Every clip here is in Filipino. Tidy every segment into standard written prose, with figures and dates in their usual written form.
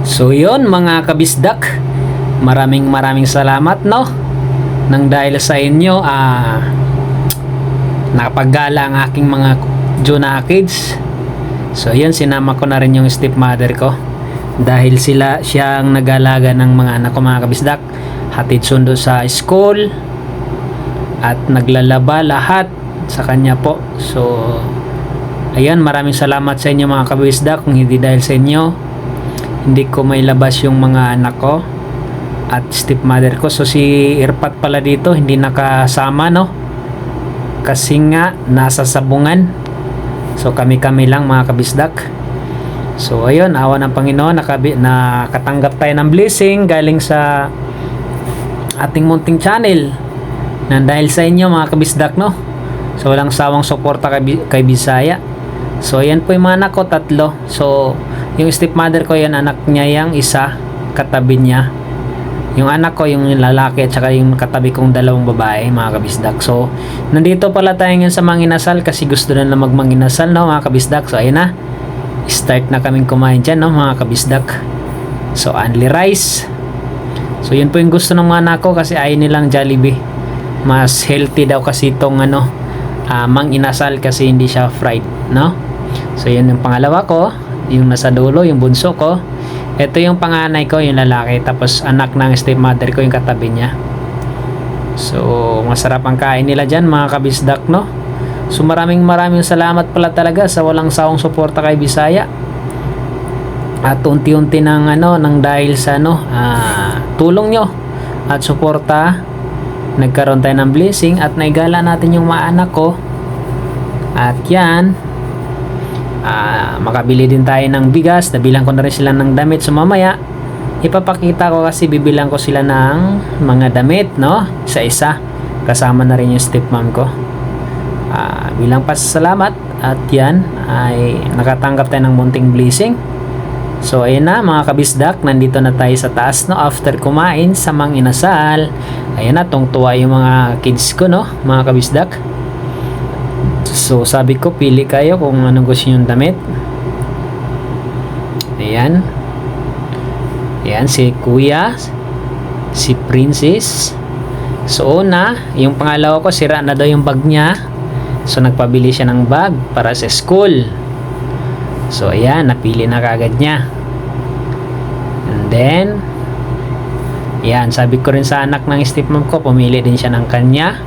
So yun mga kabisdak, maraming salamat no nang dahil sa inyo nakapaggala ang aking mga Juna kids. So yun, sinama ko na rin yung stepmother ko dahil siya ang nag-alaga ng mga anak ko mga kabisdak, hatid sundo sa school at naglalaba lahat sa kanya po. So ayan, maraming salamat sa inyo mga kabisdak. Kung hindi dahil sa inyo, hindi ko may labas yung mga anak ko at stepmother ko. So si Irpat pala dito hindi nakasama no, kasi nga nasa sabungan. So kami lang mga kabisdak. So ayun, awa ng Panginoon, nakatanggap tayo ng blessing galing sa ating munting channel na dahil sa inyo mga kabisdak no. So walang sawang suporta kay Bisaya. So ayan po yung mga anak ko, 3. So yung stepmother ko, yan anak niya yung isa, katabi niya. Yung anak ko, yung lalaki, at saka yung katabi kong 2 babae mga kabisdak. So nandito pala tayo ngayon sa manginasal kasi gusto na magmanginasal no mga kabisdak. So ayun na, start na kaming kumain dyan no mga kabisdak. So only rice. So yun po yung gusto ng mga anak ko kasi ayaw nilang Jollibee. Mas healthy daw kasi itong manginasal kasi hindi siya fried no. So yun yung pangalawa ko, yung nasa dulo, yung bunso ko. Ito yung panganay ko, yung lalaki, tapos anak ng stepmother ko yung katabi niya. So masarap ang kain nila dyan mga kabisdak no. So maraming salamat pala talaga sa walang sawang suporta kay Bisaya. At unti-unti nang dahil sa tulong nyo at suporta, nagkaroon tayo ng blessing at naigala natin yung mga anak ko. At yan, makabili din tayo ng bigas. Nabilang ko na rin sila ng damit. So mamaya ipapakita ko kasi bibilang ko sila ng mga damit no, isa-isa, kasama na rin yung stepmom ko bilang pasasalamat. At yan ay nakatanggap tayo ng munting blessing. So ayun na mga kabisdak, nandito na tayo sa taas no, after kumain sa manginasal. Ayun na, tungtuwa yung mga kids ko no mga kabisdak. So sabi ko, pili kayo kung anong gusto nyo damit. Ayan. Ayan si kuya, si princess. So una, yung pangalawa ko, sira na daw yung bag niya. So nagpabili siya ng bag para sa school. So ayan, napili na kagad niya. And then ayan, sabi ko rin sa anak ng stepmom ko, pumili din siya ng kanya.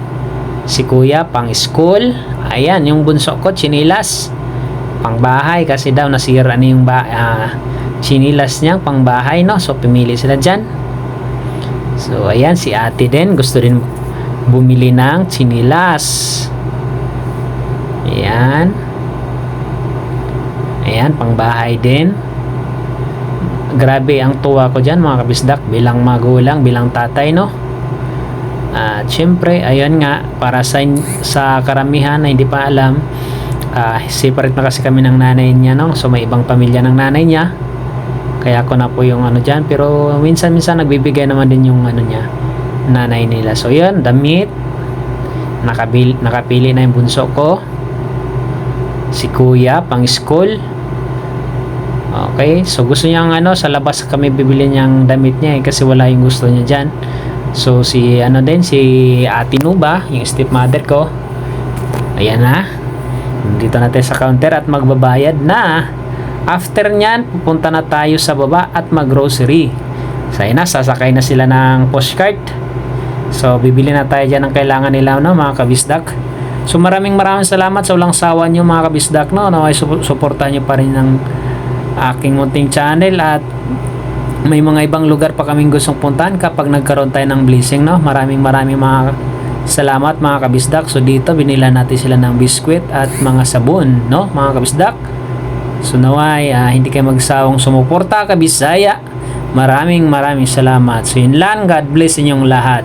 Si kuya pang school. Ayan, yung bunso ko chinilas pang bahay kasi daw nasira na yung chinilas niya pang bahay no. So pumili sila dyan. So ayan, si ate din gusto din bumili ng chinilas. Ayan. Ayan, pang bahay din. Grabe ang tuwa ko dyan mga kabisdak, bilang magulang, bilang tatay no. At syempre, ayun nga, para sa karamihan na hindi pa alam, separate na kasi kami ng nanay niya no. So may ibang pamilya ng nanay niya, kaya ako na po yung dyan. Pero minsan nagbibigay naman din yung niya, nanay nila. So yun, damit, nakapili na yung bunso ko, si kuya pang school. Okay, so gusto niya sa labas kami bibili niyang damit niya kasi wala yung gusto niya dyan. So si si Ate Nuba, yung stepmother ko, ayan na, dito na tayo sa counter at magbabayad na. After nyan, pupunta na tayo sa baba at mag-grocery. So ayan na, sasakay na sila ng postcard. So bibili na tayo dyan ng kailangan nila no mga kabisdak. So maraming salamat sa walang sawa nyo mga kabisdak no. Ay suportahan nyo pa rin ng aking munting channel at may mga ibang lugar pa kaming gustong puntahan kapag nagkaroon tayo ng blessing no. Maraming mga salamat mga kabisdak. So dito binila natin sila ng biskwit at mga sabon no mga kabisdak. So naway hindi kayo magsawang sumuporta kay Bisaya. Maraming salamat. So yun lang, God bless inyong lahat.